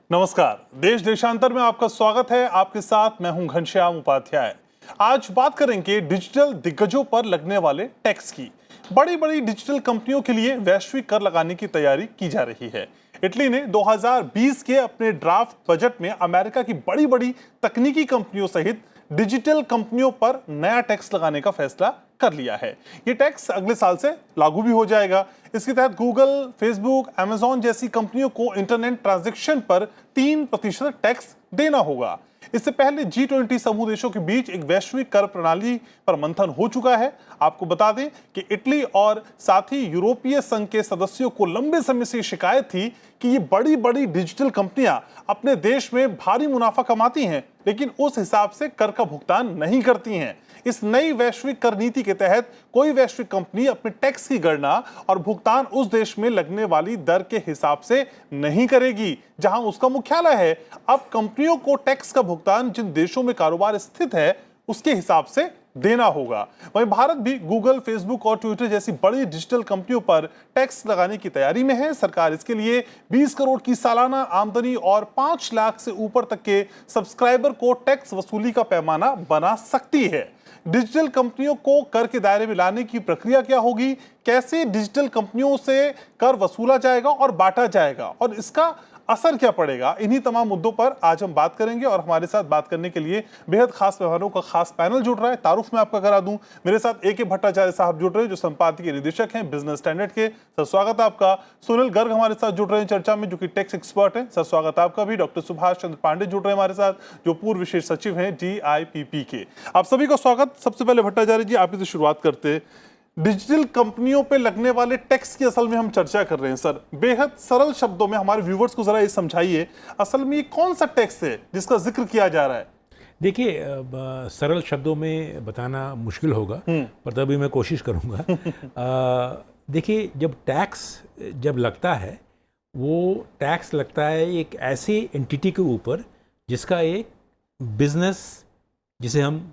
नमस्कार। देश देशांतर में आपका स्वागत है। आपके साथ मैं हूं घनश्याम उपाध्याय। आज बात करेंगे डिजिटल दिग्गजों पर लगने वाले टैक्स की। बड़ी बड़ी डिजिटल कंपनियों के लिए वैश्विक कर लगाने की तैयारी की जा रही है। इटली ने 2020 के अपने ड्राफ्ट बजट में अमेरिका की बड़ी बड़ी तकनीकी कंपनियों सहित डिजिटल कंपनियों पर नया टैक्स लगाने का फैसला कर लिया है। ये टैक्स अगले साल से लागू भी हो जाएगा। इसके तहत गूगल, फेसबुक, अमेजॉन जैसी कंपनियों को इंटरनेट ट्रांजैक्शन पर 3% टैक्स देना होगा। इससे पहले G20 समूह देशों के बीच एक वैश्विक कर प्रणाली पर मंथन हो चुका है। आपको बता दें कि इटली और साथ ही यूरोपीय संघ के सदस्यों को लंबे समय से शिकायत थी कि ये बड़ी बड़ी डिजिटल कंपनियां अपने देश में भारी मुनाफा कमाती हैं, लेकिन उस हिसाब से कर का भुगतान नहीं करती हैं। इस नई वैश्विक कर नीति के तहत कोई वैश्विक कंपनी अपने टैक्स की गणना और भुगतान उस देश में लगने वाली दर के हिसाब से नहीं करेगी जहां उसका मुख्यालय है। अब कंपनियों को टैक्स का भुगतान जिन देशों में कारोबार स्थित है उसके हिसाब से देना होगा। वहीं भारत भी गूगल, फेसबुक और ट्विटर जैसी बड़ी डिजिटल कंपनियों पर टैक्स लगाने की तैयारी में है। सरकार इसके लिए 20 करोड़ की सालाना आमदनी और 5 लाख से ऊपर तक के सब्सक्राइबर को टैक्स वसूली का पैमाना बना सकती है। डिजिटल कंपनियों को कर के दायरे में लाने की प्रक्रिया क्या होगी, कैसे डिजिटल कंपनियों से कर वसूला जाएगा और बांटा जाएगा और इसका असर क्या पड़ेगा, इन्हीं तमाम मुद्दों पर आज हम बात करेंगे। और हमारे साथ बात करने के लिए बेहद खास मेहमानों का खास पैनल जुड़ रहा है। तारुफ में आपका करा दूं, मेरे साथ ए के भट्टाचार्य साहब जुड़ रहे हैं जो संपादकीय निदेशक हैं बिजनेस स्टैंडर्ड के। सर स्वागत है आपका। सुनील गर्ग हमारे साथ जुड़ रहे हैं चर्चा में, जो कि टैक्स एक्सपर्ट हैं। सर स्वागत आपका भी। डॉक्टर सुभाष चंद्र पांडे जुड़ रहे हैं हमारे साथ, जो पूर्व विशेष सचिव हैं DIPP के। आप सभी का स्वागत। सबसे पहले भट्टाचार्य जी, आप ही से शुरुआत करते हैं। डिजिटल कंपनियों पे लगने वाले टैक्स की असल में हम चर्चा कर रहे हैं। सर, बेहद सरल शब्दों में हमारे व्यूवर्स को जरा ये समझाइए, असल में ये कौन सा टैक्स है जिसका जिक्र किया जा रहा है? देखिए, सरल शब्दों में बताना मुश्किल होगा, पर तभी मैं कोशिश करूंगा। देखिए, जब टैक्स लगता है, वो टैक्स लगता है एक ऐसी एंटिटी के ऊपर जिसका एक बिजनेस, जिसे हम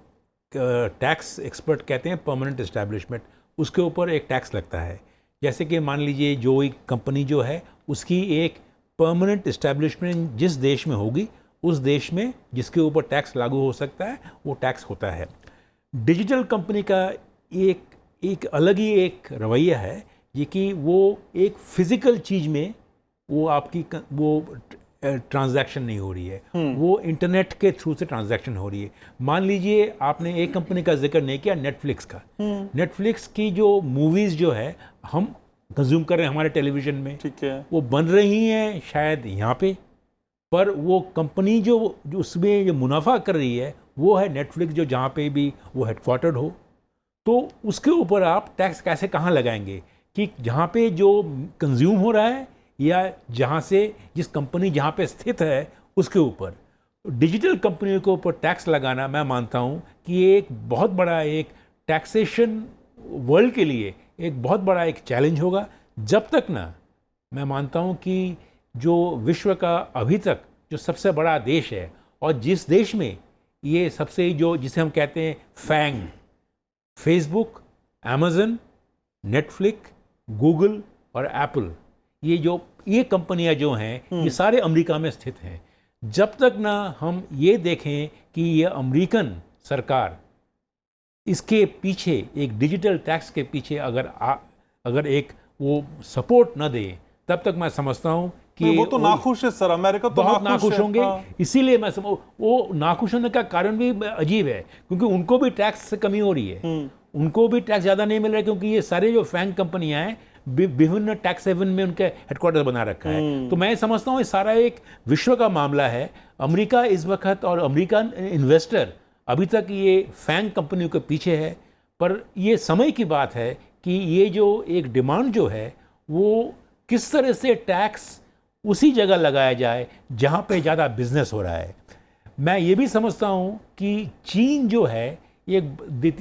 टैक्स एक्सपर्ट कहते हैं परमानेंट एस्टैब्लिशमेंट, उसके ऊपर एक टैक्स लगता है। जैसे कि मान लीजिए जो एक कंपनी जो है उसकी एक परमानेंट एस्टैब्लिशमेंट जिस देश में होगी, उस देश में जिसके ऊपर टैक्स लागू हो सकता है वो टैक्स होता है। डिजिटल कंपनी का एक अलग ही एक रवैया है, ये कि वो एक फिजिकल चीज़ में वो आपकी वो ट्रांजैक्शन नहीं हो रही है, वो इंटरनेट के थ्रू से ट्रांजैक्शन हो रही है। मान लीजिए आपने एक कंपनी का जिक्र नहीं किया, नेटफ्लिक्स का। नेटफ्लिक्स की जो मूवीज़ जो है हम कंज्यूम कर रहे हैं हमारे टेलीविज़न में, ठीक है, वो बन रही हैं शायद यहाँ पे, पर वो कंपनी जो उसमें जो मुनाफा कर रही है वो है नेटफ्लिक्स, जो जहाँ पे भी वो हेडक्वार्टर्ड हो। तो उसके ऊपर आप टैक्स कैसे कहाँ लगाएंगे कि जहाँ पे जो कंज्यूम हो रहा है या जहाँ से जिस कंपनी जहाँ पे स्थित है उसके ऊपर। डिजिटल कंपनियों के ऊपर टैक्स लगाना, मैं मानता हूँ कि ये एक बहुत बड़ा एक टैक्सेशन वर्ल्ड के लिए एक बहुत बड़ा एक चैलेंज होगा, जब तक ना मैं मानता हूँ कि जो विश्व का अभी तक जो सबसे बड़ा देश है और जिस देश में ये सबसे जो जिसे हम कहते हैं FAANG, Facebook, Amazon, Netflix, Google और एप्पल, ये कंपनियां जो हैं ये सारे अमेरिका में स्थित हैं। जब तक ना हम ये देखें कि ये अमेरिकन सरकार इसके पीछे एक डिजिटल टैक्स के पीछे अगर एक वो सपोर्ट न दे, तब तक मैं समझता हूँ कि वो तो नाखुश है सर। अमेरिका तो बहुत नाखुश होंगे। हाँ। इसीलिए मैं वो नाखुश होने का कारण भी अजीब है, क्योंकि उनको भी टैक्स से कमी हो रही है, उनको भी टैक्स ज़्यादा नहीं मिल रहा है, क्योंकि ये सारे जो फैंग कंपनियां हैं विभिन्न टैक्स हेवन में उनके हेडक्वार्टर बना रखा है। तो मैं समझता हूँ ये सारा एक विश्व का मामला है। अमेरिका इस वक्त और अमेरिकन इन्वेस्टर अभी तक ये फैंग कंपनियों के पीछे है, पर ये समय की बात है कि ये जो एक डिमांड जो है वो किस तरह से टैक्स उसी जगह लगाया जाए जहाँ पे ज़्यादा बिजनेस हो रहा है। मैं ये भी समझता हूँ कि चीन जो है ये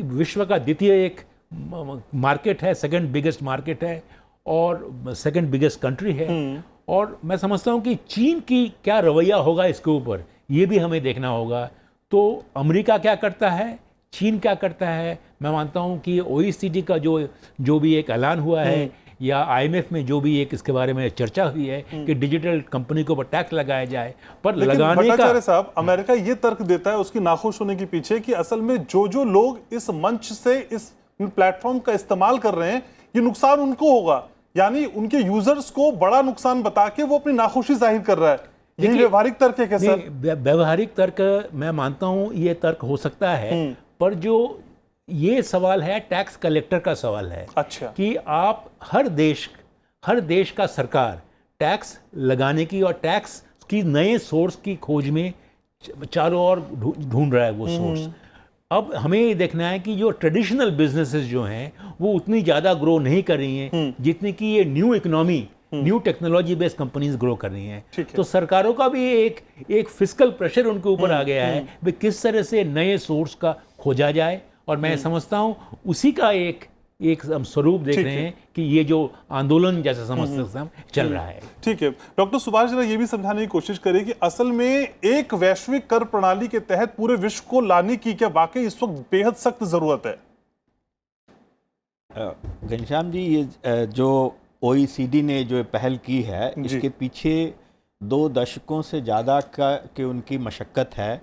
विश्व का द्वितीय एक मार्केट है, सेकंड बिगेस्ट मार्केट है और सेकंड बिगेस्ट कंट्री है। और मैं समझता हूँ कि चीन की क्या रवैया होगा इसके ऊपर, ये भी हमें देखना होगा। तो अमेरिका क्या करता है, चीन क्या करता है। मैं मानता हूँ कि OECD का जो भी एक ऐलान हुआ है या IMF में जो भी एक इसके बारे में चर्चा हुई है कि डिजिटल कंपनी के ऊपर टैक्स लगाया जाए, पर लेकिन लगाने का भट्टाचार्य साहब, अमेरिका ये तर्क देता है उसकी नाखुश होने के पीछे कि असल में जो लोग इस मंच से इस प्लेटफॉर्म का इस्तेमाल कर रहे हैं, ये नुकसान उनको होगा, यानी उनके यूजर्स को बड़ा नुकसान बता के वो अपनी नाखुशी जाहिर कर रहा है। ये व्यवहारिक तर्क है क्या सर? व्यवहारिक तर्क मैं मानता हूं ये तर्क हो सकता है, पर जो ये सवाल है टैक्स कलेक्टर का सवाल है। अच्छा। कि आप हर देश का सरकार टैक्स लगाने की और टैक्स की नए सोर्स की खोज में चारों ओर ढूंढ रहा है वो सोर्स। अब हमें ये देखना है कि जो ट्रेडिशनल बिजनेसेस जो हैं वो उतनी ज़्यादा ग्रो नहीं कर रही हैं जितनी कि ये new economy, new technology based companies grow कर रही हैं। तो सरकारों का भी एक फिस्कल प्रेशर उनके ऊपर आ गया है कि किस तरह से नए सोर्स का खोजा जाए, और मैं समझता हूँ उसी का एक हम स्वरूप देख रहे हैं कि ये जो आंदोलन जैसा समझ सकते हैं चल रहा है। ठीक है डॉक्टर सुभाष, जरा ये भी समझाने की कोशिश करिए कि असल में एक वैश्विक कर प्रणाली के तहत पूरे विश्व को लाने की क्या वाकई इस वक्त बेहद सख्त जरूरत है? घनश्याम जी, ये जो OECD ने जो पहल की है, इसके पीछे 2 दशकों से ज़्यादा की उनकी मशक्क़त है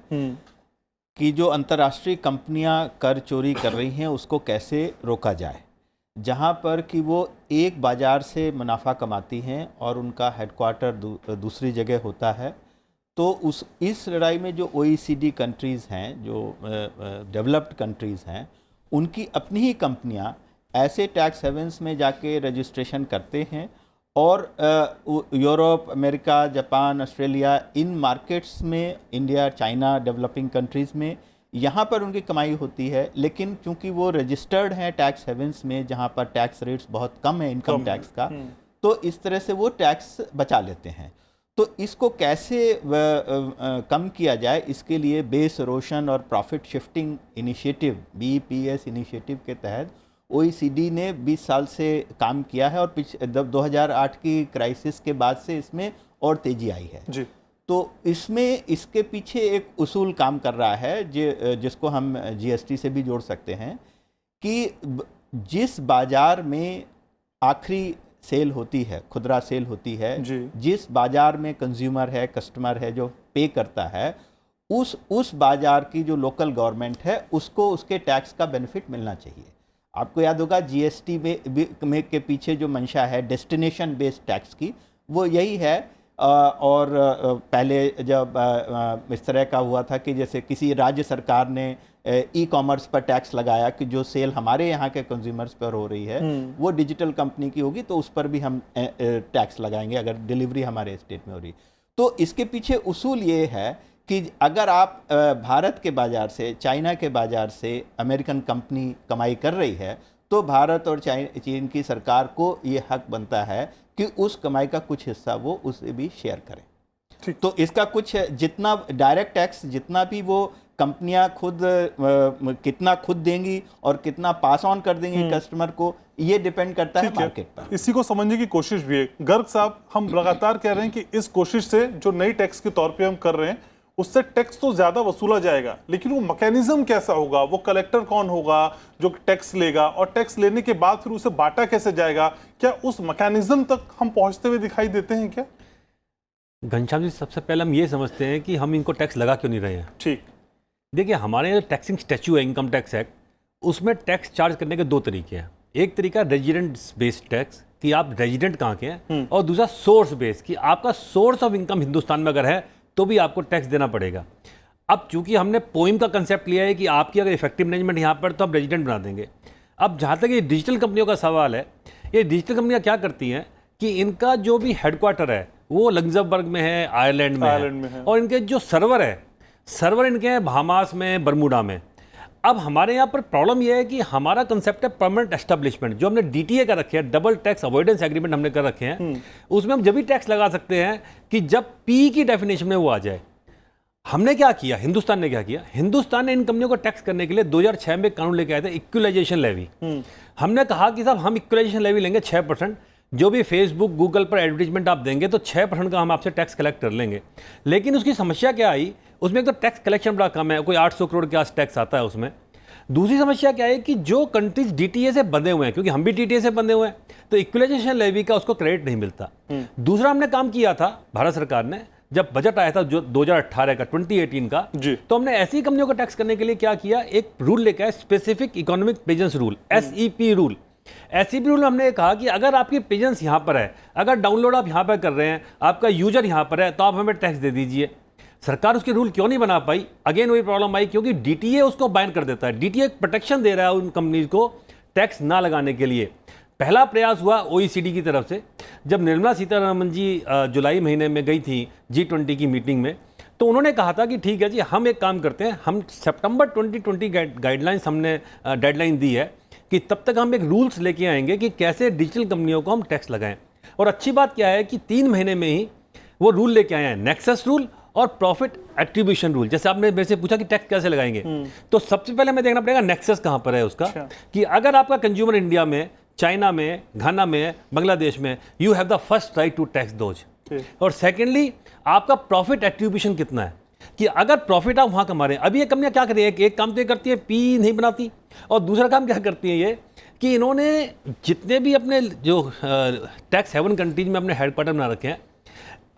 कि जो अंतर्राष्ट्रीय कंपनियां कर चोरी कर रही हैं उसको कैसे रोका जाए, जहां पर कि वो एक बाज़ार से मुनाफा कमाती हैं और उनका हेडक्वार्टर दूसरी जगह होता है। तो इस लड़ाई में जो OECD कंट्रीज़ हैं, जो डेवलप्ड कंट्रीज़ हैं, उनकी अपनी ही कंपनियां ऐसे टैक्स हेवन्स में जाके रजिस्ट्रेशन करते हैं और Europe, America, Japan, Australia, in markets में, इंडिया, चाइना, डेवलपिंग कंट्रीज़ में, यहाँ पर उनकी कमाई होती है। लेकिन चूंकि वो रजिस्टर्ड हैं टैक्स हेवन्स में जहाँ पर टैक्स रेट्स बहुत कम है इनकम टैक्स का, तो इस तरह से वो टैक्स बचा लेते हैं। तो इसको कैसे कम किया जाए, इसके लिए बेस इरोशन और profit shifting initiative, BEPS initiative के तहत OECD ने 20 साल से काम किया है और 2008 की क्राइसिस के बाद से इसमें और तेजी आई है जी। तो इसके पीछे एक उसूल काम कर रहा है जिसको हम GST से भी जोड़ सकते हैं कि जिस बाजार में आखिरी सेल होती है, खुदरा सेल होती है, जिस बाजार में कंज्यूमर है, कस्टमर है जो पे करता है, उस बाजार की जो लोकल गवर्नमेंट है उसको उसके टैक्स का बेनिफिट मिलना चाहिए। आपको याद होगा GST में के पीछे जो मंशा है डेस्टिनेशन बेस्ड टैक्स की, वो यही है। और पहले जब इस तरह का हुआ था कि जैसे किसी राज्य सरकार ने ई-कॉमर्स पर टैक्स लगाया कि जो सेल हमारे यहाँ के कंज्यूमर्स पर हो रही है वो डिजिटल कंपनी की होगी तो उस पर भी हम टैक्स लगाएंगे अगर डिलीवरी हमारे स्टेट में हो रही। तो इसके पीछे उसूल ये है कि अगर आप भारत के बाज़ार से, चाइना के बाज़ार से अमेरिकन कंपनी कमाई कर रही है तो भारत और चीन की सरकार को ये हक बनता है कि उस कमाई का कुछ हिस्सा वो उसे भी शेयर करें। तो इसका कुछ जितना डायरेक्ट टैक्स जितना भी वो कंपनियां खुद कितना खुद देंगी और कितना पास ऑन कर देंगी कस्टमर को, ये डिपेंड करता है मार्केट पर। इसी को समझने की कोशिश भी है। गर्ग साहब, हम लगातार कह रहे हैं कि इस कोशिश से जो नई टैक्स के तौर पे हम कर रहे हैं उससे टैक्स तो ज्यादा वसूला जाएगा, लेकिन वो मैकेनिज्म कैसा होगा, वो कलेक्टर कौन होगा जो टैक्स लेगा, और टैक्स लेने के बाद फिर उसे बांटा कैसे जाएगा, क्या उस मैकेनिज्म तक हम पहुंचते हुए दिखाई देते हैं क्या? घनश्याम जी, सबसे पहले हम ये समझते हैं कि हम इनको टैक्स लगा क्यों नहीं रहे हैं। ठीक, देखिए हमारे यहाँ टैक्सिंग स्टैच्यू है इनकम टैक्स एक्ट, उसमें टैक्स चार्ज करने के 2 तरीके हैं। एक तरीका रेजिडेंट बेस्ड टैक्स कि आप रेजिडेंट कहाँ के हैं, और दूसरा सोर्स बेस्ड कि आपका सोर्स ऑफ इनकम हिंदुस्तान में अगर है तो भी आपको टैक्स देना पड़ेगा। अब चूंकि हमने पोइम का कंसेप्ट लिया है कि आपकी अगर इफेक्टिव मैनेजमेंट यहाँ पर तो हम रेजिडेंट बना देंगे। अब जहाँ तक ये डिजिटल कंपनियों का सवाल है, ये डिजिटल कंपनियाँ क्या करती हैं कि इनका जो भी हेडक्वार्टर है वो लग्जमबर्ग में है, आयरलैंड में है, और इनके जो सर्वर इनके हैं बहामास में, बरमूडा में। अब हमारे यहाँ पर प्रॉब्लम यह है कि हमारा कंसेप्ट है परमानेंट एस्टेब्लिशमेंट, जो हमने DTA का रखे हैं, डबल टैक्स अवॉइडेंस एग्रीमेंट हमने कर रखे हैं। उसमें हम जब भी टैक्स लगा सकते हैं कि जब P की डेफिनेशन में वो आ जाए। हमने क्या किया, हिंदुस्तान ने क्या किया, हिंदुस्तान ने इन कंपनियों को टैक्स करने के लिए 2006 में कानून लेके आए थे, इक्वलाइजेशन लेवी। हमने कहा कि साहब हम इक्वलाइजेशन लेवी लेंगे 6%, जो भी फेसबुक, गूगल पर एडवर्टीजमेंट आप देंगे तो 6% का हम आपसे टैक्स कलेक्ट कर लेंगे। लेकिन उसकी समस्या क्या आई, उसमें एक तो टैक्स कलेक्शन बड़ा कम है, कोई 800 करोड़ के आस टैक्स आता है उसमें। दूसरी समस्या क्या है कि जो कंट्रीज डीटीए से बंधे हुए हैं, क्योंकि हम भी डीटीए से बंधे हुए हैं, तो इक्वलाइजेशन लेवी का उसको क्रेडिट नहीं मिलता। दूसरा हमने काम किया था, भारत सरकार ने जब बजट आया था जो 2018 का 2018 का जी। तो हमने ऐसी कंपनियों को टैक्स करने के लिए क्या किया, एक रूल लेकर आए, specific economic presence rule, SEP rule. SEP rule में हमने कहा कि अगर आपकी प्रेजेंस यहाँ पर है, अगर डाउनलोड आप यहाँ पर कर रहे हैं, आपका यूजर यहाँ पर है, तो आप हमें टैक्स दे दीजिए। सरकार उसके रूल क्यों नहीं बना पाई? अगेन वही प्रॉब्लम आई, क्योंकि डीटीए उसको बैन कर देता है। डीटीए प्रोटेक्शन दे रहा है उन कंपनीज को टैक्स ना लगाने के लिए। पहला प्रयास हुआ OECD की तरफ से, जब निर्मला सीतारमण जी जुलाई महीने में गई थी G20 की मीटिंग में, तो उन्होंने कहा था कि ठीक है जी, हम एक काम करते हैं, हम सितंबर 2020 गाइडलाइंस हमने डेडलाइन दी है कि तब तक हम एक रूल्स लेके आएंगे कि कैसे डिजिटल कंपनियों को हम टैक्स लगाएं। और अच्छी बात क्या है कि 3 महीने में ही वो रूल लेके आए हैं, नेक्सस रूल और प्रॉफिट एट्रीब्यूशन रूल। जैसे आपने मेरे से पूछा कि टैक्स कैसे लगाएंगे, तो सबसे पहले हमें देखना पड़ेगा नेक्सस कहाँ पर है उसका। कि अगर आपका कंज्यूमर इंडिया में, चाइना में, घाना में, बांग्लादेश में, you have the first right to tax those. और सेकेंडली आपका प्रॉफिट एट्रीब्यूशन कितना है, कि अगर प्रॉफिट आप वहाँ कमा रहे हैं। अभी ये कंपनियाँ क्या कर रही है, एक काम तो ये करती है पी नहीं बनाती, और दूसरा काम क्या करती है ये कि इन्होंने जितने भी अपने जो टैक्स हेवन कंट्रीज में अपने हेडक्वार्टर बना रखे हैं,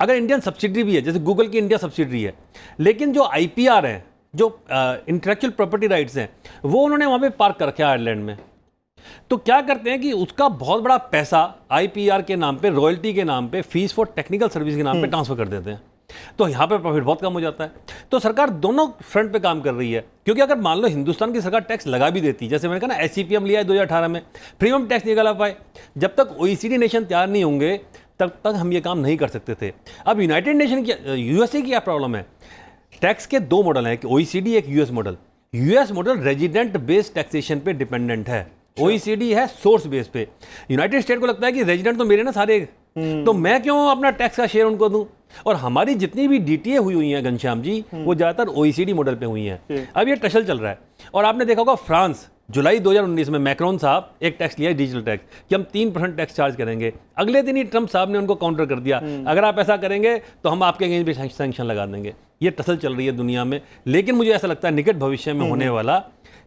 अगर इंडियन सब्सिडरी भी है, जैसे गूगल की इंडिया सब्सिडरी है, लेकिन जो IPR है, जो इंटेलेक्चुअल प्रॉपर्टी राइट्स हैं, वो उन्होंने वहाँ पे पार्क कर रखा है आयरलैंड में। तो क्या करते हैं कि उसका बहुत बड़ा पैसा IPR के नाम पे, रॉयल्टी के नाम पे, फीस फॉर टेक्निकल सर्विस के नाम पे ट्रांसफर कर देते हैं। तो यहाँ पे प्रॉफिट बहुत कम हो जाता है। तो सरकार दोनों फ्रंट पे काम कर रही है, क्योंकि अगर मान लो हिंदुस्तान की सरकार टैक्स लगा भी देती, जैसे मैंने कहा ना SEP हम लिया है 2018 में, प्रीमियम टैक्स निकाला पाए। जब तक OECD नेशन तैयार नहीं होंगे तब तक हम ये काम नहीं कर सकते थे। अब यूनाइटेड नेशन की, USA की क्या प्रॉब्लम है, टैक्स के 2 मॉडल हैं, कि OECD एक US model. US model resident based taxation पे डिपेंडेंट है, OECD है सोर्स बेस पे। यूनाइटेड स्टेट को लगता है कि रेजिडेंट तो मेरे ना सारे, तो मैं क्यों अपना टैक्स का शेयर उनको दूं। और हमारी जितनी भी DTA हुई हैं घनश्याम जी, वो ज़्यादातर OECD मॉडल पे हुई हैं। अब ये टसल चल रहा है। और आपने देखा होगा फ्रांस, जुलाई 2019 में मैक्रोन साहब एक टैक्स लिया, डिजिटल टैक्स, कि हम 3% टैक्स चार्ज करेंगे। अगले दिन ही ट्रंप साहब ने उनको काउंटर कर दिया, अगर आप ऐसा करेंगे तो हम आपके अगेंस्ट भी सैंक्शन लगा देंगे। ये टसल चल रही है दुनिया में। लेकिन मुझे ऐसा लगता है निकट भविष्य में होने वाला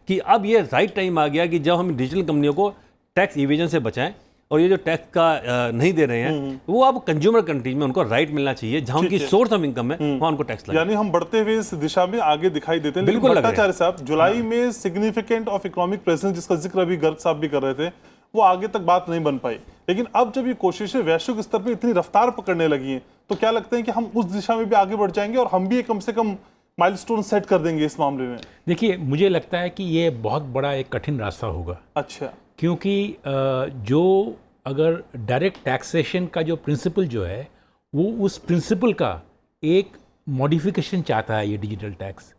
कि अब ये राइट टाइम आ गया कि जब हम डिजिटल कंपनियों को टैक्स इवेजन से बचाएं, और ये जो टैक्स का नहीं दे रहे हैं, वो अब कंज्यूमर कंट्रीज में उनको राइट मिलना चाहिए, जहां उनकी सोर्स ऑफ इनकम है वहां उनको टैक्स लगे। यानी हम बढ़ते हुए इस दिशा में आगे दिखाई देते हैं। बिल्कुल लग भट्टाचार्य साहब, जुलाई में सिग्निफिकेंट ऑफ इकोनॉमिक प्रेजेंस, जिसका जिक्र अभी गर्ग साहब भी कर रहे थे, वो आगे तक बात नहीं बन पाई। लेकिन अब जब ये कोशिशें वैश्विक स्तर पर इतनी रफ्तार पकड़ने लगी हैं, तो क्या लगता है कि हम उस दिशा में भी आगे बढ़ जाएंगे और हम भी कम से कम माइलस्टोन सेट कर देंगे इस मामले में? देखिए, मुझे लगता है कि ये बहुत बड़ा एक कठिन रास्ता होगा। अच्छा। क्योंकि जो अगर डायरेक्ट टैक्सेशन का जो प्रिंसिपल जो है, वो उस प्रिंसिपल का एक मॉडिफिकेशन चाहता है ये डिजिटल टैक्स।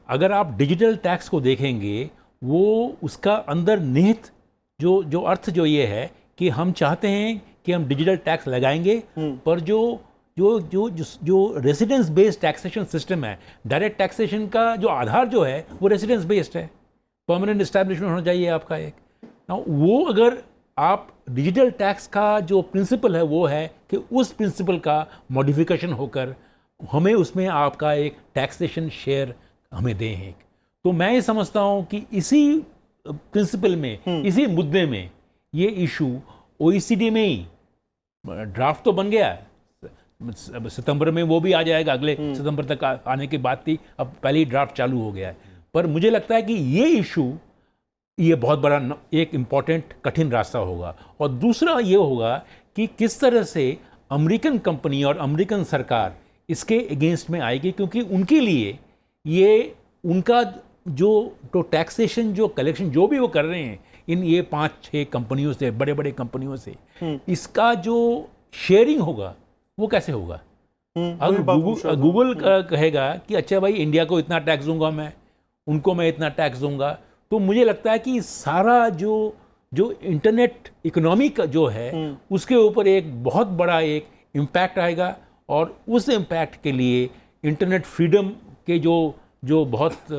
अगर आप डिजिटल टैक्स को देखेंगे, वो उसका अंदर निहित जो अर्थ जो ये है कि हम चाहते हैं कि हम डिजिटल टैक्स लगाएंगे, पर जो रेसिडेंस बेस्ड टैक्सेशन सिस्टम है, डायरेक्ट टैक्सेशन का जो आधार जो है वो रेसिडेंस बेस्ड है, परमानेंट एस्टैब्लिशमेंट होना चाहिए आपका एक। वो अगर आप डिजिटल टैक्स का जो प्रिंसिपल है वो है कि उस प्रिंसिपल का मॉडिफिकेशन होकर हमें उसमें आपका एक टैक्सेशन शेयर हमें दें एक। तो मैं ये समझता हूँ कि इसी प्रिंसिपल में, इसी मुद्दे में ये इशू OECD में ही ड्राफ्ट तो बन गया है, सितंबर में वो भी आ जाएगा, अगले सितंबर तक आने की बात थी, अब पहले ही ड्राफ्ट चालू हो गया है। पर मुझे लगता है कि ये इशू, ये बहुत बड़ा एक इम्पॉर्टेंट कठिन रास्ता होगा। और दूसरा ये होगा कि किस तरह से अमेरिकन कंपनी और अमेरिकन सरकार इसके अगेंस्ट में आएगी, क्योंकि उनके लिए ये उनका जो टैक्सेशन, जो कलेक्शन जो भी वो कर रहे हैं इन ये 5-6 कंपनियों से, बड़े बड़े कंपनियों से, इसका जो शेयरिंग होगा वो कैसे होगा? अगर गूगल कहेगा कि अच्छा भाई इंडिया को इतना टैक्स दूंगा मैं, उनको मैं इतना टैक्स दूंगा, तो मुझे लगता है कि सारा जो इंटरनेट इकोनॉमी का जो है उसके ऊपर एक बहुत बड़ा एक इम्पैक्ट आएगा। और उस इम्पैक्ट के लिए इंटरनेट फ्रीडम के जो बहुत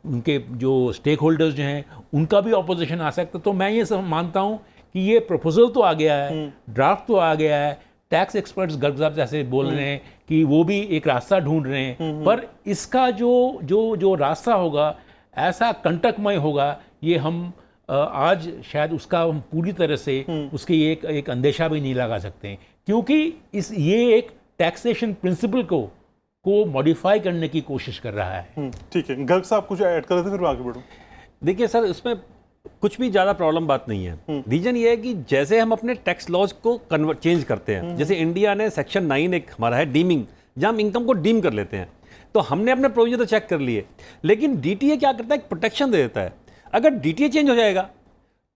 उनके जो स्टेक होल्डर्स जो हैं उनका भी ऑपोजिशन आ सकता है। तो मैं ये मानता हूँ कि ये प्रपोजल तो आ गया है, ड्राफ्ट तो आ गया है, टैक्स एक्सपर्ट्स गर्ग साहब जैसे बोल रहे हैं कि वो भी एक रास्ता ढूंढ रहे हैं, पर इसका जो रास्ता होगा ऐसा कंटकमय होगा, ये हम आज शायद उसका हम पूरी तरह से उसकी एक अंदेशा भी नहीं लगा सकते हैं, क्योंकि ये एक टैक्सेशन प्रिंसिपल को मॉडिफाई करने की कोशिश कर रहा है। ठीक है, गर्ग साहब कुछ ऐड कर रहे थे, फिर मैं आगे बढ़ूं। देखिए सर, इसमें कुछ भी ज़्यादा प्रॉब्लम बात नहीं है। रीजन ये है कि जैसे हम अपने टैक्स लॉज को चेंज करते हैं, जैसे इंडिया ने सेक्शन 9 एक हमारा है डीमिंग, जहाँ हम इनकम को डीम कर लेते हैं, तो हमने अपने प्रोविजन तो चेक कर लिए, लेकिन डीटीए क्या करता है, एक प्रोटेक्शन दे देता है। अगर डीटीए चेंज हो जाएगा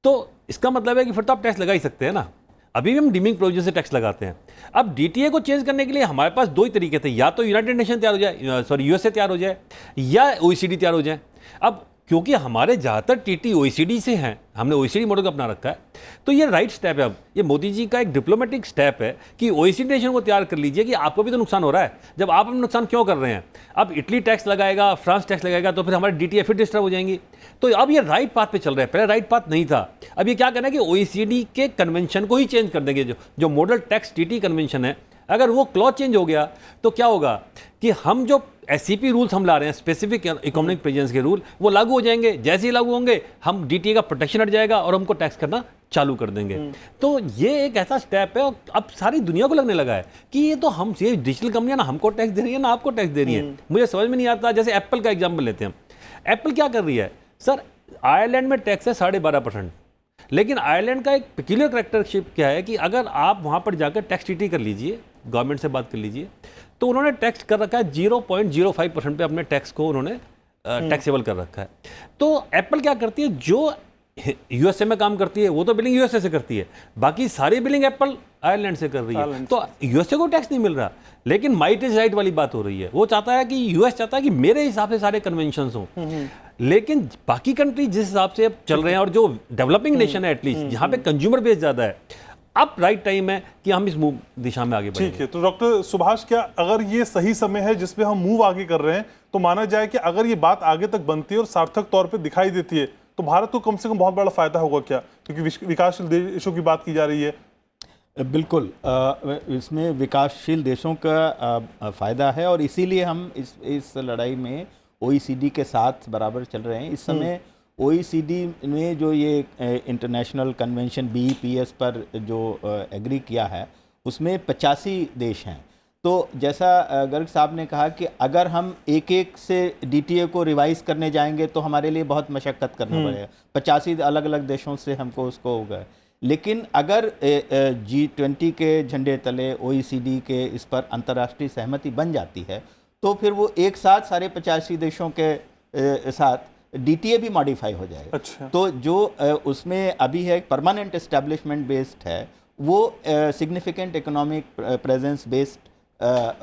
तो इसका मतलब है कि फिर तो आप टैक्स लगा ही सकते हैं ना। अभी भी हम डीमिंग प्रोविजन से टैक्स लगाते हैं। अब डीटीए को चेंज करने के लिए हमारे पास दो ही तरीके थे, या तो यूनाइटेड नेशन तैयार हो जाए, यूएसए तैयार हो जाए, या ओईसीडी तैयार हो जाए। अब क्योंकि हमारे ज़्यादातर टीटी ओईसीडी से हैं, हमने ओईसीडी मॉडल को अपना रखा है, तो ये राइट स्टेप है। अब ये मोदी जी का एक डिप्लोमेटिक स्टेप है कि ओईसीडी नेशन को तैयार कर लीजिए कि आपको भी तो नुकसान हो रहा है, जब आप अपना नुकसान क्यों कर रहे हैं। अब इटली टैक्स लगाएगा, फ्रांस टैक्स लगाएगा, तो फिर हमारी डीटीए फिर डिस्टर्ब हो जाएंगी। तो अब ये राइट पाथ पे चल रहा है, पहले राइट पाथ नहीं था। अब ये क्या करना है कि ओईसीडी के कन्वेंशन को ही चेंज कर देंगे। जो मॉडल टैक्स टीटी कन्वेंशन है, अगर वो क्लॉज चेंज हो गया तो क्या होगा कि हम जो एससीपी रूल्स हम ला रहे हैं, स्पेसिफिक इकोनॉमिक प्रेजेंस के रूल, वो लागू हो जाएंगे। जैसे ही लागू होंगे, हम डीटीए का प्रोटेक्शन हट जाएगा और हमको टैक्स करना चालू कर देंगे। तो ये एक ऐसा स्टेप है, और अब सारी दुनिया को लगने लगा है कि ये तो हम ये डिजिटल कंपनियां ना हमको टैक्स दे रही है ना आपको टैक्स दे रही है। मुझे समझ में नहीं आता। जैसे एप्पल का एग्जाम्पल लेते हैं, एप्पल क्या कर रही है सर, आयरलैंड में टैक्स है 12.5%, लेकिन आयरलैंड का एक पेक्यूलियर कैरेक्टरिस्टिक क्या है कि अगर आप वहाँ पर जाकर टैक्स टीटी कर लीजिए, गवर्नमेंट से बात कर लीजिए, तो उन्होंने टैक्स कर रखा है 0.05% पे अपने टैक्स को उन्होंने टैक्सेबल कर रखा है। तो एप्पल क्या करती है, जो यूएसए में काम करती है वो तो बिलिंग यूएसए से करती है, बाकी सारी बिलिंग एप्पल आयरलैंड से कर रही है। तो यूएसए को टैक्स नहीं मिल रहा, लेकिन माइट इज राइट वाली बात हो रही है। वो चाहता है कि यूएस चाहता है कि मेरे हिसाब से सारे कन्वेंशंस हों, लेकिन बाकी कंट्री जिस हिसाब से अब चल रहे हैं, और जो डेवलपिंग नेशन है एटलीस्ट, जहाँ पे कंज्यूमर बेस ज़्यादा है, अब राइट टाइम है कि हम इस मूव दिशा में आगे बढ़ें। ठीक है, तो डॉक्टर सुभाष, क्या अगर ये सही समय है जिसमें हम मूव आगे कर रहे हैं, तो माना जाए कि अगर ये बात आगे तक बनती है और सार्थक तौर पे दिखाई देती है, तो भारत को कम से कम बहुत बड़ा फायदा होगा क्या? क्योंकि विकासशील देशों की बात की जा रही है। बिल्कुल, इसमें विकासशील देशों का फ़ायदा है, और इसीलिए हम इस लड़ाई में ओईसीडी के साथ बराबर चल रहे हैं। इस समय ओईसीडी ने जो ये इंटरनेशनल कन्वेंशन बीईपीएस पर जो एग्री किया है, उसमें 85 देश हैं। तो जैसा गर्ग साहब ने कहा कि अगर हम एक एक से डीटीए को रिवाइज करने जाएंगे तो हमारे लिए बहुत मशक्क़त करना पड़ेगा, 85 अलग अलग देशों से हमको उसको होगा। लेकिन अगर G20 के झंडे तले ओईसीडी के इस पर अंतर्राष्ट्रीय सहमति बन जाती है, तो फिर वो एक साथ सारे 85 देशों के साथ डीटीए भी मॉडिफाई हो जाएगा। अच्छा। तो जो उसमें अभी है परमानेंट एस्टेब्लिशमेंट बेस्ड है, वो सिग्निफिकेंट इकोनॉमिक प्रेजेंस बेस्ड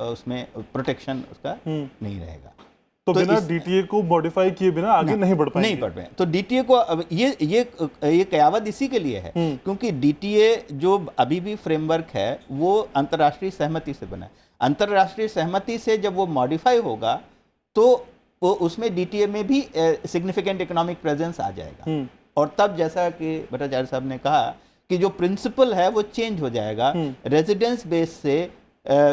उसमें प्रोटेक्शन उसका नहीं रहेगा। तो बिना डीटीए को मॉडिफाई किए बिना आगे नहीं बढ़ पाएंगे। नहीं बढ़ पाए। तो डीटीए को अब ये कयावत इसी के लिए है, क्योंकि डीटीए जो अभी भी फ्रेमवर्क है वो अंतर्राष्ट्रीय सहमति से बना है। अंतर्राष्ट्रीय सहमति से जब वो मॉडिफाई होगा तो वो उसमें डीटीए में भी सिग्निफिकेंट इकोनॉमिक प्रेजेंस आ जाएगा, और तब जैसा कि भट्टाचार्य साहब ने कहा कि जो प्रिंसिपल है वो चेंज हो जाएगा, रेजिडेंस बेस से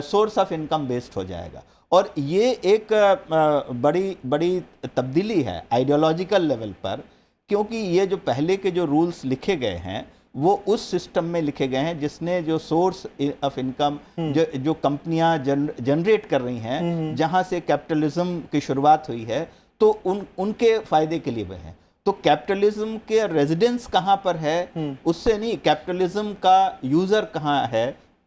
सोर्स ऑफ इनकम बेस्ड हो जाएगा। और ये एक बड़ी तब्दीली है आइडियोलॉजिकल लेवल पर, क्योंकि ये जो पहले के जो रूल्स लिखे गए हैं वो उस सिस्टम में लिखे गए हैं जिसने जो सोर्स ऑफ इनकम जो कंपनियां जनरेट कर रही हैं, जहां से कैपिटलिज्म की शुरुआत हुई है, तो उनके फायदे के लिए हैं। तो कैपिटलिज्म के रेजिडेंस कहां पर है उससे नहीं, कैपिटलिज्म का यूजर कहां है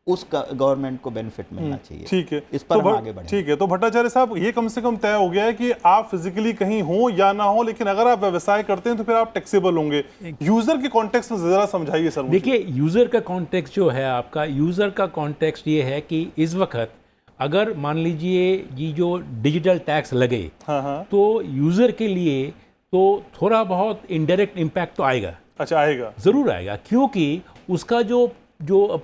उसका गवर्नमेंट को बेनिफिट मिलना चाहिए। ठीक है, इस पर हम आगे बढ़ें। ठीक है, तो भट्टाचार्य साहब, ये कम से कम तय हो गया है कि आप फिजिकली कहीं हो या ना हो, लेकिन अगर आप व्यवसाय करते हैं तो फिर आप टैक्सेबल होंगे। यूजर के कॉन्टेक्स्ट में जरा समझाइए सर। देखिए, यूजर का कॉन्टेक्स्ट जो है आपका, यूजर का कॉन्टेक्स्ट ये है कि इस वक्त अगर मान लीजिए ये जो डिजिटल टैक्स लगे, तो यूजर के लिए तो थोड़ा बहुत इनडायरेक्ट इम्पैक्ट तो आएगा। अच्छा, आएगा, जरूर आएगा, क्योंकि उसका जो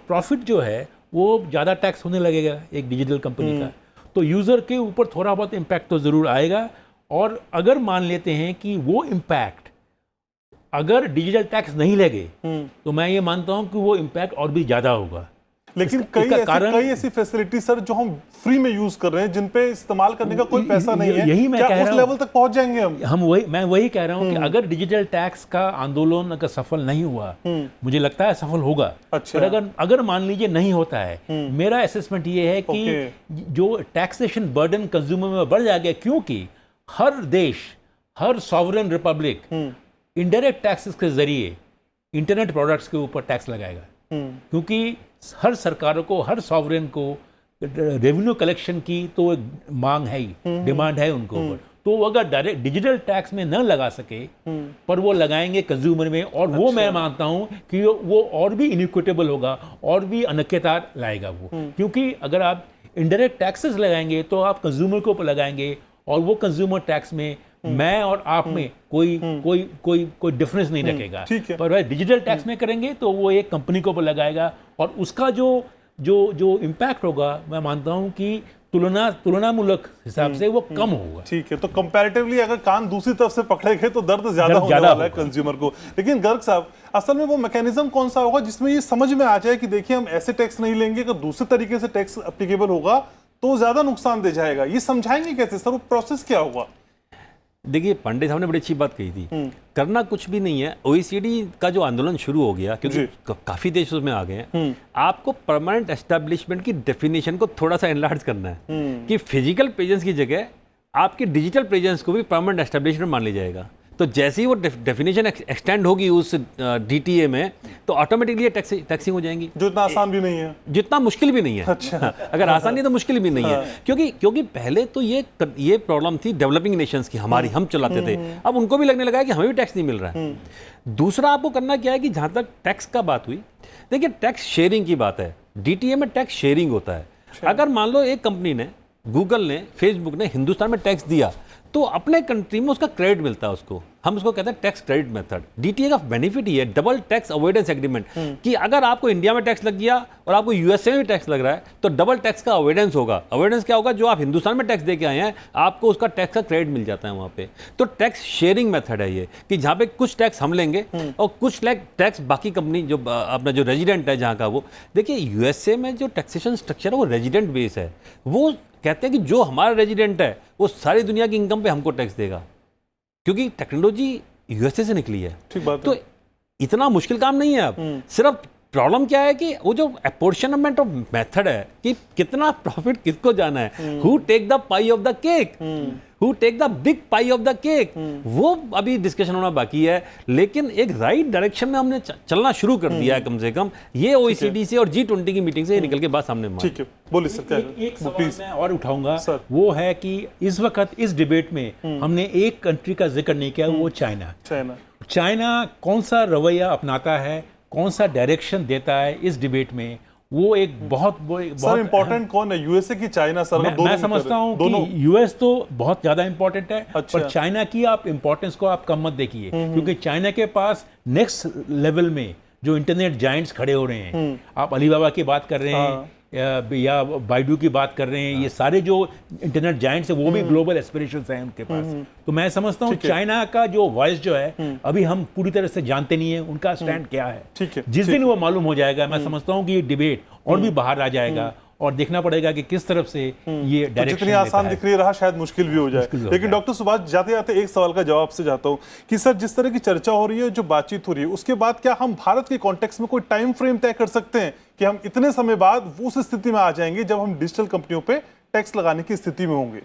प्रॉफिट जो है वो ज़्यादा टैक्स होने लगेगा एक डिजिटल कंपनी का, तो यूज़र के ऊपर थोड़ा बहुत इम्पैक्ट तो ज़रूर आएगा। और अगर मान लेते हैं कि वो इम्पैक्ट अगर डिजिटल टैक्स नहीं लगे, तो मैं ये मानता हूं कि वो इम्पैक्ट और भी ज़्यादा होगा। लेकिन इसका कई ऐसी फैसिलिटी सर जो हम फ्री में यूज कर रहे हैं, जिन पे इस्तेमाल करने का कोई पैसा नहीं है, यही मैं क्या कह उस रहा लेवल तक पहुंच जाएंगे हम? मैं वही कह रहा हूँ कि अगर डिजिटल टैक्स का आंदोलन अगर सफल नहीं हुआ, मुझे लगता है सफल होगा। अच्छा। पर अगर मान लीजिए नहीं होता है, मेरा असेसमेंट ये है कि जो टैक्सेशन बर्डन कंज्यूमर में बढ़ जाएगा, क्योंकि हर देश, हर सॉवरेन रिपब्लिक इनडायरेक्ट टैक्सेस के जरिए इंटरनेट प्रोडक्ट्स के ऊपर टैक्स लगाएगा, क्योंकि हर सरकारों को, हर सॉवरेन को रेवेन्यू कलेक्शन की तो एक मांग है ही, डिमांड है उनको ऊपर। तो वो अगर डायरेक्ट डिजिटल टैक्स में न लगा सके, पर वो लगाएंगे कंज्यूमर में, और वो मैं मानता हूं कि वो और भी इनइक्विटेबल होगा, और भी अनैतिकता लाएगा वो। क्योंकि अगर आप इनडायरेक्ट टैक्सेस लगाएंगे तो आप कंज्यूमर के ऊपर लगाएंगे, और वो कंज्यूमर टैक्स में मैं और आप में कोई डिफरेंस नहीं रखेगा। पर वह डिजिटल टैक्स में करेंगे तो वो एक कंपनी के ऊपर लगाएगा, और उसका जो इम्पैक्ट होगा, मैं मानता हूं कि तुलनामूलक हिसाब से वो कम होगा। ठीक है, तो कंपैरेटिवली अगर कान दूसरी तरफ से पकड़ेंगे तो दर्द ज्यादा होने वाला है कंज्यूमर को। लेकिन गर्ग साहब, असल में वो मैकेनिज्म कौन सा होगा जिसमें ये समझ में आ जाए कि देखिए हम ऐसे टैक्स नहीं लेंगे, अगर दूसरे तरीके से टैक्स एप्लीकेबल होगा तो ज्यादा नुकसान दे जाएगा, ये समझाएंगे कैसे सर? वो प्रोसेस क्या होगा? देखिए, पांडे साहब ने बड़ी अच्छी बात कही थी, करना कुछ भी नहीं है। ओईसीडी का जो आंदोलन शुरू हो गया, क्योंकि काफी देश उसमें आ गए हैं, आपको परमानेंट एस्टेब्लिशमेंट की डेफिनेशन को थोड़ा सा एनलार्ज करना है, कि फिजिकल प्रेजेंस की जगह आपकी डिजिटल प्रेजेंस को भी परमानेंट एस्टेब्लिशमेंट मान लिया जाएगा। तो जैसे ही वो डेफिनेशन एक्सटेंड होगी उस डीटीए में, तो ऑटोमेटिकली टैक्सिंग हो जाएंगी, जो इतना आसान भी नहीं है, जितना मुश्किल भी नहीं है। अच्छा। अगर आसान नहीं तो मुश्किल भी नहीं है, क्योंकि पहले तो ये प्रॉब्लम थी डेवलपिंग नेशंस की, हमारी, हम चलाते थे, अब उनको भी लगने लगा है कि हमें भी टैक्स नहीं मिल रहा है। दूसरा आपको करना क्या है कि जहां तक टैक्स का बात हुई, देखिए टैक्स शेयरिंग की बात है, डीटीए में टैक्स शेयरिंग होता है। अगर मान लो एक कंपनी ने, गूगल ने, फेसबुक ने हिंदुस्तान में टैक्स दिया, तो अपने कंट्री में उसका क्रेडिट मिलता है उसको, हम उसको कहते हैं टैक्स क्रेडिट मेथड। डीटीए का बेनिफिट ही है डबल टैक्स अवॉइडेंस एग्रीमेंट, कि अगर आपको इंडिया में टैक्स लग गया और आपको यूएसए में भी टैक्स लग रहा है, तो डबल टैक्स का अवॉइडेंस होगा। अवॉइडेंस क्या होगा? जो आप हिंदुस्तान में टैक्स दे के आए हैं, आपको उसका टैक्स का क्रेडिट मिल जाता है वहां पे। तो टैक्स शेयरिंग मेथड है ये, कि जहां पे कुछ टैक्स हम लेंगे और कुछ टैक्स बाकी कंपनी, जो अपना जो रेजिडेंट है जहां का, वो देखिए यूएसए में जो टैक्सेशन स्ट्रक्चर है वो रेजिडेंट बेस है। वो कहते हैं कि जो हमारा रेजिडेंट है वो सारी दुनिया की इनकम पे हमको टैक्स देगा, क्योंकि टेक्नोलॉजी यूएसए से निकली है। ठीक बात तो इतना मुश्किल काम नहीं है। अब सिर्फ प्रॉब्लम क्या है कि वो जो अपोर्शनमेंट ऑफ मेथड है, कि कितना प्रॉफिट किसको जाना है, who take the pie of the cake, who take the big pie of the cake, वो अभी डिस्कशन होना बाकी है। लेकिन एक राइट डायरेक्शन में हमने चलना शुरू कर दिया है, कम से कम ये ओईसीडी से और G20 की मीटिंग से निकल के बाद सामने। ठीक है, बोलिए सर। एक सवाल मैं और उठाऊंगा, वो है कि इस वक्त इस डिबेट में हमने एक कंट्री का जिक्र नहीं किया, वो चाइना कौन सा रवैया अपनाता है, कौन सा डायरेक्शन देता है इस डिबेट में, वो एक बहुत सर इंपॉर्टेंट कौन है, यूएसए की चाइना? सर मैं समझता हूं कि यूएस तो बहुत ज्यादा इंपॉर्टेंट है। अच्छा। पर चाइना की आप इंपॉर्टेंस को आप कम मत देखिए, क्योंकि चाइना के पास नेक्स्ट लेवल में जो इंटरनेट जायंट्स खड़े हो रहे हैं, आप अलीबाबा की बात कर रहे हैं, या बाइडू की बात कर रहे हैं, ये सारे जो इंटरनेट जायंट्स हैं वो भी ग्लोबल एस्पिरेशंस हैं उनके पास। तो मैं समझता हूँ चाइना का जो वॉइस जो है, अभी हम पूरी तरह से जानते नहीं है उनका स्टैंड क्या है। जिस दिन वो मालूम हो जाएगा, मैं समझता हूँ कि ये डिबेट और भी बाहर आ जाएगा, और देखना पड़ेगा कि किस तरफ से ये डायरेक्शन। जितनी आसान दिख रही रहा, शायद मुश्किल भी हो जाए। लेकिन डॉक्टर सुभाष, जाते जाते एक सवाल का जवाब से जाता हूँ कि सर जिस तरह की चर्चा हो रही है, जो बातचीत हो रही है, उसके बाद क्या हम भारत के कॉन्टेक्स्ट में कोई टाइम फ्रेम तय कर सकते हैं कि हम इतने समय बाद उस स्थिति में आ जाएंगे जब हम डिजिटल कंपनियों पे टैक्स लगाने की स्थिति में होंगे?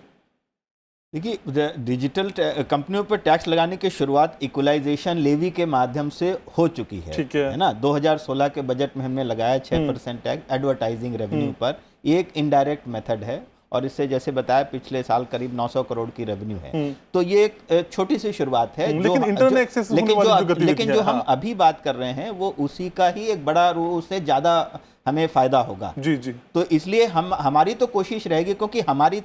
देखिए, डिजिटल कंपनियों पर टैक्स लगाने की शुरुआत इक्वलाइजेशन लेवी के माध्यम से हो चुकी है। ठीक है ना। 2016 के बजट में हमने लगाया 6% टैक्स एडवर्टाइजिंग रेवेन्यू पर। ये एक इनडायरेक्ट मेथड है, और इससे जैसे बताया पिछले साल करीब 900 करोड़ की रेवेन्यू है। तो ये एक छोटी सी शुरुआत है। लेकिन जो हम अभी बात कर रहे हैं वो उसी का ही एक बड़ा, उससे ज्यादा हमें फायदा होगा। जी। तो इसलिए हमारी तो कोशिश रहेगी, क्योंकि हमारे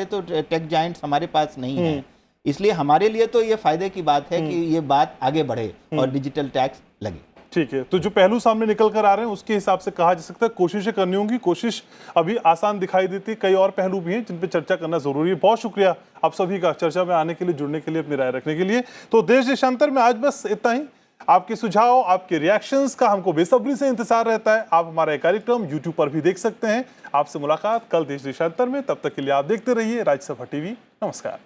तो टेक जायंट्स हमारे पास नहीं है, इसलिए हमारे लिए तो ये फायदे की बात है कि ये बात आगे बढ़े और डिजिटल टैक्स लगे। ठीक है, तो जो पहलू सामने निकल कर आ रहे हैं उसके हिसाब से कहा जा सकता है कोशिशें करनी होंगी। कोशिश अभी आसान दिखाई देती है, कई और पहलू भी हैं जिन पे चर्चा करना जरूरी है। बहुत शुक्रिया आप सभी का चर्चा में आने के लिए, जुड़ने के लिए, अपनी राय रखने के लिए। तो देश देशांतर में आज बस इतना ही। आपके सुझाव, आपके रिएक्शंस का हमको बेसब्री से इंतजार रहता है। आप हमारा ये कार्यक्रम यूट्यूब पर भी देख सकते हैं। आपसे मुलाकात कल देश देशांतर में। तब तक के लिए आप देखते रहिए राज्यसभा टीवी। नमस्कार।